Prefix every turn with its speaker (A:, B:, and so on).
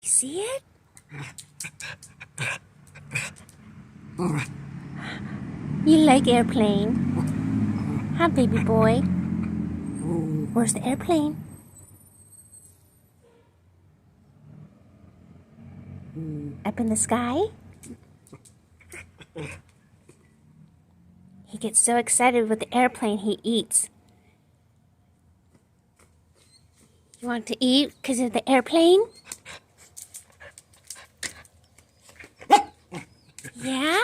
A: See it? You like airplane? Huh, baby boy? Where's the airplane? Up in the sky? He gets so excited with the airplane he eats. You want to eat because of the airplane? Yeah?